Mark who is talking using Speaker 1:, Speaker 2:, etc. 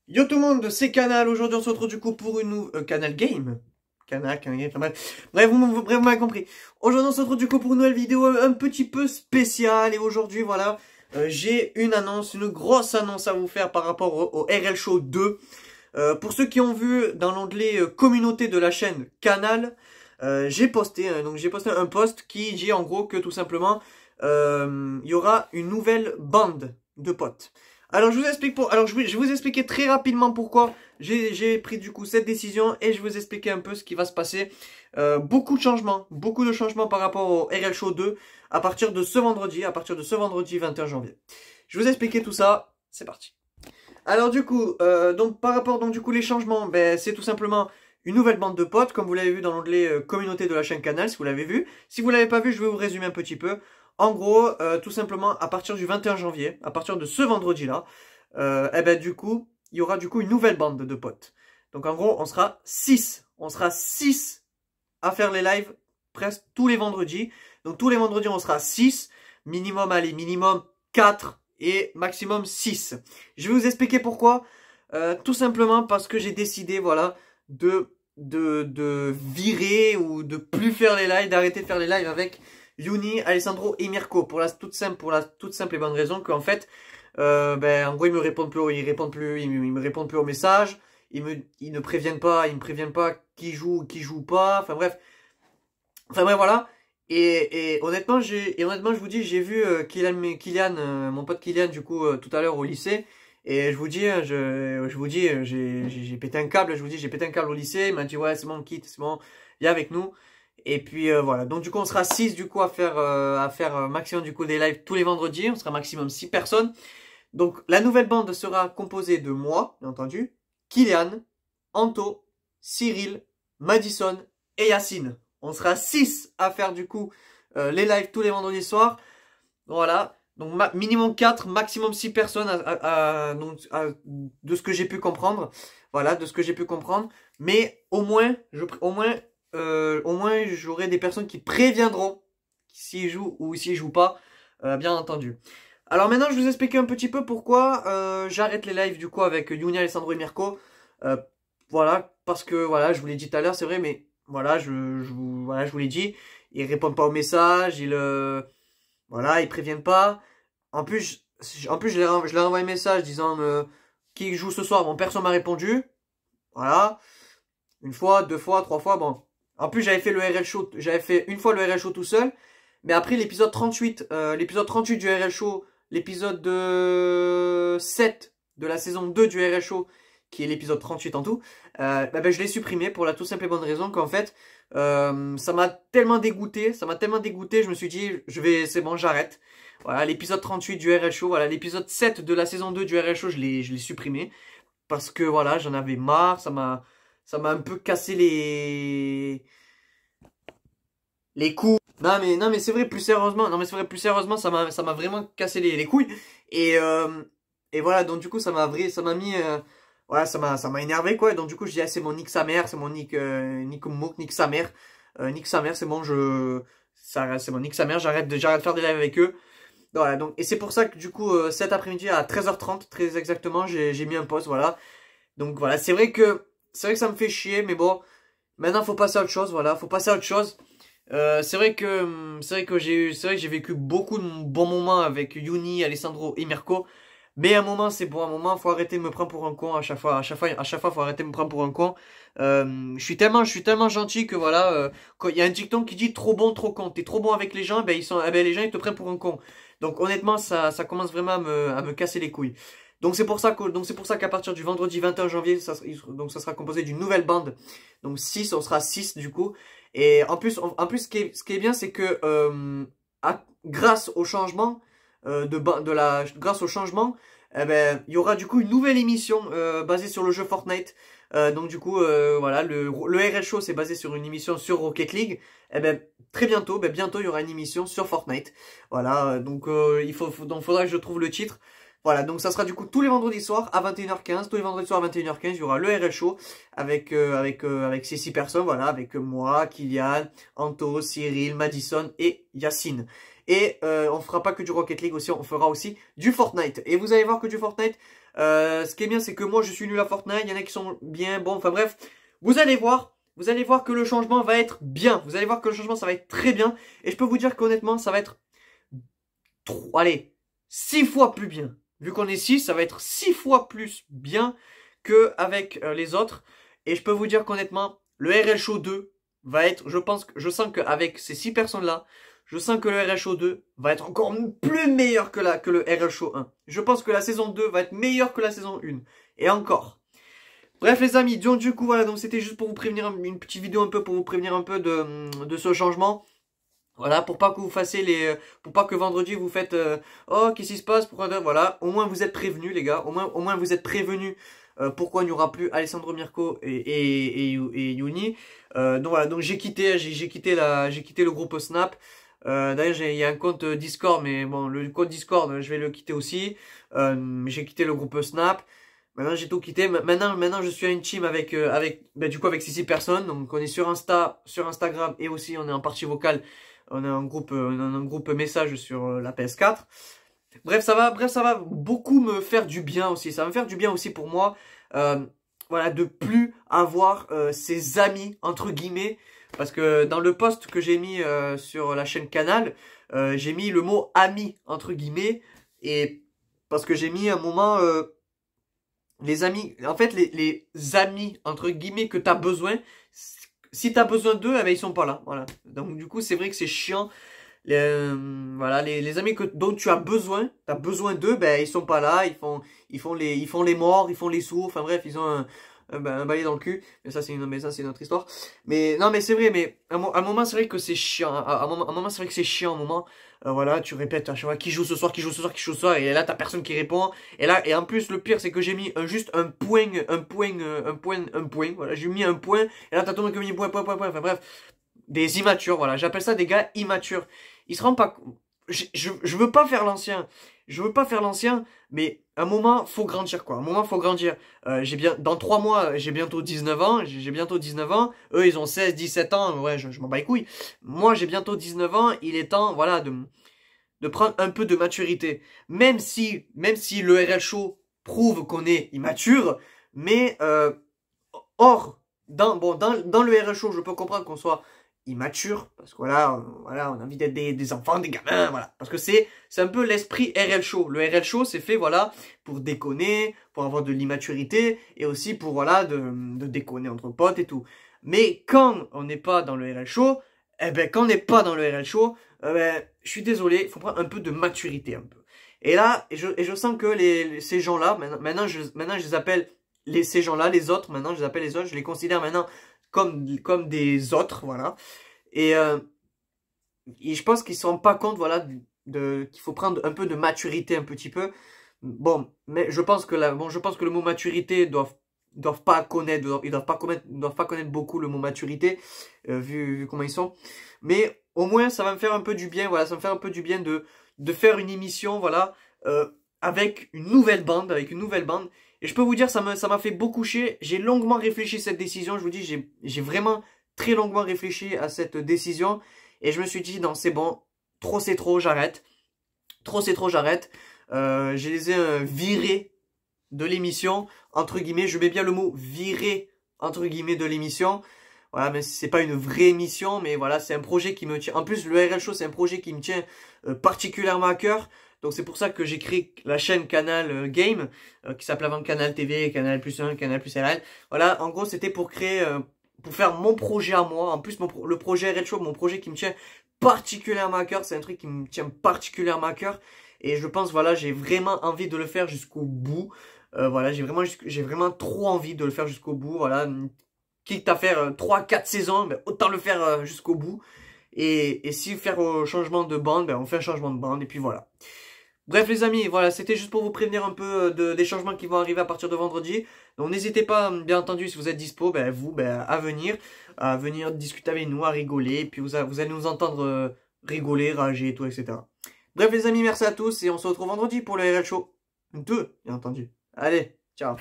Speaker 1: Yo tout le monde, c'est Canal. Aujourd'hui on se retrouve du coup pour une Canal Game. Canal Game, enfin bref, vous m'avez compris. Aujourd'hui on se retrouve du coup pour une nouvelle vidéo un petit peu spéciale. Et aujourd'hui voilà, j'ai une annonce, une grosse annonce à vous faire par rapport au RL Show 2. Pour ceux qui ont vu dans l'onglet communauté de la chaîne Canal, j'ai posté, j'ai posté un post qui dit en gros que tout simplement il y aura une nouvelle bande de potes. Alors je vous explique je vais vous expliquer très rapidement pourquoi j'ai pris du coup cette décision et je vais vous expliquer un peu ce qui va se passer. Beaucoup de changements par rapport au RL Show 2 à partir de ce vendredi 21 janvier. Je vais vous expliquer tout ça, c'est parti. Alors du coup, donc par rapport donc du coup les changements, ben c'est tout simplement une nouvelle bande de potes, comme vous l'avez vu dans l'onglet communauté de la chaîne Canal, si vous l'avez vu. Si vous l'avez pas vu, je vais vous résumer un petit peu. En gros, tout simplement, à partir du 21 janvier, à partir de ce vendredi-là, eh ben du coup, il y aura du coup une nouvelle bande de potes. Donc en gros, on sera 6. On sera 6 à faire les lives presque tous les vendredis. Donc tous les vendredis, on sera 6. Minimum, allez, minimum 4 et maximum 6. Je vais vous expliquer pourquoi. Tout simplement parce que j'ai décidé, voilà, de virer ou de plus faire les lives, d'arrêter de faire les lives avec Yuni, Alessandro et Mirko. Pour la toute simple et bonne raison qu'en fait, en gros, ils me répondent plus, ils me répondent plus aux messages. Ils ne préviennent pas, qui joue pas. Enfin bref, voilà. Et honnêtement, je vous dis, j'ai vu Kylian, mon pote Kylian, du coup, tout à l'heure au lycée. Et je vous dis, j'ai pété un câble. Je vous dis, j'ai pété un câble au lycée. Il m'a dit, ouais, c'est bon, quitte, c'est bon, viens avec nous. Et puis voilà. Donc du coup, on sera 6 du coup à faire maximum du coup des lives tous les vendredis. On sera maximum 6 personnes. Donc la nouvelle bande sera composée de moi, bien entendu, Kylian, Anto, Cyril, Madison et Yacine. On sera 6 à faire du coup les lives tous les vendredis soirs. Voilà. Donc minimum 4, maximum 6 personnes de ce que j'ai pu comprendre. Voilà, de ce que j'ai pu comprendre. Mais au moins j'aurai des personnes qui préviendront s'ils jouent ou s'ils jouent pas, bien entendu. Alors maintenant, je vais vous expliquer un petit peu pourquoi j'arrête les lives du coup avec Yunia, Alessandro et Mirko. Euh, voilà, parce que voilà, je vous l'ai dit tout à l'heure, c'est vrai, mais voilà, je vous l'ai dit, ils répondent pas aux messages, voilà, ils préviennent pas. En plus, je leur envoie un message disant qui joue ce soir. Bon, personne m'a répondu. Voilà, une fois, deux fois, trois fois, bon. En plus, j'avais fait le RL Show, j'avais fait une fois le RL Show tout seul. Mais après l'épisode 38, du RL Show, l'épisode 7 de la saison 2 du RL Show, qui est l'épisode 38 en tout, je l'ai supprimé pour la tout simple et bonne raison qu'en fait, ça m'a tellement dégoûté, je me suis dit, c'est bon, j'arrête. Voilà, l'épisode 38 du RL Show, voilà, l'épisode 7 de la saison 2 du RL Show, je l'ai supprimé. Parce que voilà, j'en avais marre, ça m'a un peu cassé les couilles. Non mais c'est vrai, plus sérieusement, ça m'a vraiment cassé les couilles. Et, euh, et voilà, donc du coup, ça m'a mis, voilà, ça m'a énervé quoi. Et donc du coup, je dis, ah, c'est mon nick sa mère, c'est mon nick, nick sa mère. Nick sa mère, c'est bon, c'est mon nick sa mère, j'arrête de faire des lives avec eux. Voilà, donc, et c'est pour ça que du coup, cet après-midi à 13h30, très exactement, j'ai mis un post, voilà. Donc voilà, c'est vrai que ça me fait chier, mais bon, maintenant faut passer à autre chose, voilà, faut passer à autre chose. C'est vrai que j'ai vécu beaucoup de bons moments avec Yuni, Alessandro et Mirko. Mais à un moment, c'est bon, à un moment, faut arrêter de me prendre pour un con à chaque fois, faut arrêter de me prendre pour un con. Je suis tellement gentil que voilà, quand il y a un dicton qui dit trop bon, trop con. T'es trop bon avec les gens, les gens ils te prennent pour un con. Donc honnêtement, ça commence vraiment à me casser les couilles. Donc c'est pour ça qu'à partir du vendredi 21 janvier, ça sera composé d'une nouvelle bande. Donc 6, on sera 6 du coup. Et ce qui est bien, c'est que grâce au changement grâce au changement, il y aura du coup une nouvelle émission basée sur le jeu Fortnite. Donc du coup, voilà, le RL Show c'est basé sur une émission sur Rocket League. Très bientôt, bientôt il y aura une émission sur Fortnite. Voilà, donc donc faudra que je trouve le titre. Voilà, donc ça sera du coup tous les vendredis soirs à 21h15. Tous les vendredis soirs à 21h15, il y aura le RL Show avec ces 6 personnes, voilà, avec moi, Kylian, Anto, Cyril, Madison et Yacine. Et on fera pas que du Rocket League aussi, on fera aussi du Fortnite. Et vous allez voir que du Fortnite, Ce qui est bien, c'est que moi, je suis nul à Fortnite. Il y en a qui sont bien. Bon, enfin bref. Vous allez voir. Vous allez voir que le changement va être bien. Vous allez voir que le changement, ça va être très bien. Et je peux vous dire qu'honnêtement, ça va être... allez, 6 fois plus bien. Vu qu'on est 6, ça va être 6 fois plus bien qu'avec les autres. Et je peux vous dire qu'honnêtement, le RL Show 2 va être... Je sens qu'avec ces 6 personnes-là, je sens que le RL Show 2 va être encore plus meilleur que le RL Show 1. Je pense que la saison 2 va être meilleure que la saison 1. Et encore. Bref les amis, donc du coup voilà, donc c'était juste pour vous prévenir, une petite vidéo un peu pour vous prévenir un peu de ce changement. Voilà, pour pas que vous fassiez pour pas que vendredi vous faites oh qu'est-ce qui se passe, pourquoi voilà, au moins vous êtes prévenus les gars, au moins vous êtes prévenus pourquoi il n'y aura plus Alessandro Mirko et Yuni. Donc voilà, donc j'ai quitté le groupe Snap. D'ailleurs il y a un compte Discord, mais bon le compte Discord je vais le quitter aussi. J'ai quitté le groupe Snap. Maintenant j'ai tout quitté. Maintenant je suis à une team avec du coup avec 6 personnes. Donc on est sur Instagram et aussi on est en partie vocale. On a un groupe message sur la PS4. Bref, ça va beaucoup me faire du bien aussi. Ça va me faire du bien aussi pour moi. Voilà, de plus avoir ces amis entre guillemets. Parce que dans le post que j'ai mis sur la chaîne Canal, j'ai mis le mot ami entre guillemets. Et parce que j'ai mis un moment les amis, en fait les amis entre guillemets que t'as besoin, si t'as besoin d'eux, eh ben, ils sont pas là, voilà. Donc du coup c'est vrai que c'est chiant, voilà, les amis dont tu as besoin, d'eux, ben ils sont pas là, ils font les morts, ils font les sourds, enfin bref, ils ont un balai dans le cul, mais ça c'est une autre histoire. Mais non mais c'est vrai, mais à un moment c'est vrai que c'est chiant, à un moment c'est vrai que c'est chiant, à un moment, voilà, tu répètes à chaque fois qui joue ce soir, qui joue ce soir, qui joue ce soir, et là t'as personne qui répond, et en plus le pire c'est que j'ai mis juste un point, voilà, j'ai mis un point, et là t'as tout le monde qui me dit point, enfin bref, des immatures, voilà, j'appelle ça des gars immatures. Ils se rendent pas, je veux pas faire l'ancien, mais à un moment, faut grandir, quoi. À un moment, faut grandir. Dans 3 mois, j'ai bientôt 19 ans. Eux, ils ont 16, 17 ans. Ouais, je m'en bats les couilles. Moi, j'ai bientôt 19 ans. Il est temps, voilà, de prendre un peu de maturité. Même si le RL Show prouve qu'on est immature, mais, dans le RL Show, je peux comprendre qu'on soit immature, parce que voilà, on a envie d'être des enfants, des gamins, voilà. Parce que c'est un peu l'esprit RL Show. Le RL Show, c'est fait, voilà, pour déconner, pour avoir de l'immaturité, et aussi pour, voilà, de déconner entre potes et tout. Mais quand on n'est pas dans le RL Show, je suis désolé, il faut prendre un peu de maturité, un peu. Et là, je sens que ces gens-là, maintenant je les appelle, ces gens-là, les autres, maintenant je les appelle les autres, je les considère maintenant comme des autres, voilà. Et je pense qu'ils se rendent pas compte, voilà, qu'il faut prendre un peu de maturité, un petit peu. Bon, mais je pense que le mot maturité doivent pas connaître beaucoup le mot maturité, vu comment ils sont. Mais au moins, ça va me faire un peu du bien, voilà, ça va me faire un peu du bien de faire une émission, voilà, avec une nouvelle bande, Et je peux vous dire, ça m'a fait beaucoup chier. J'ai longuement réfléchi à cette décision. Je vous dis, j'ai vraiment très longuement réfléchi à cette décision. Et je me suis dit, non, c'est bon. Trop, c'est trop, j'arrête. Trop, c'est trop, j'arrête. Je les ai virés de l'émission. Entre guillemets, je mets bien le mot virer, entre guillemets, de l'émission. Voilà, mais c'est pas une vraie émission. Mais voilà, c'est un projet qui me tient. En plus, le RL Show, c'est un projet qui me tient particulièrement à cœur. Donc c'est pour ça que j'ai créé la chaîne Canal Game, qui s'appelait avant Canal TV, Canal Plus 1, Canal Plus RL. Voilà, en gros c'était pour créer, pour faire mon projet à moi. En plus le projet RL Show, mon projet qui me tient particulièrement à cœur, c'est un truc qui me tient particulièrement à cœur. Et je pense, voilà, j'ai vraiment envie de le faire jusqu'au bout. Voilà, j'ai vraiment trop envie de le faire jusqu'au bout. Voilà, quitte à faire 3-4 saisons, ben, autant le faire jusqu'au bout. Et si faire changement de bande, ben, on fait un changement de bande et puis voilà. Bref les amis, voilà, c'était juste pour vous prévenir un peu des changements qui vont arriver à partir de vendredi. Donc n'hésitez pas, bien entendu, si vous êtes dispo, à venir discuter avec nous, à rigoler. Et puis vous allez nous entendre rigoler, rager et tout, etc. Bref les amis, merci à tous et on se retrouve vendredi pour le RL Show 2, bien entendu. Allez, ciao.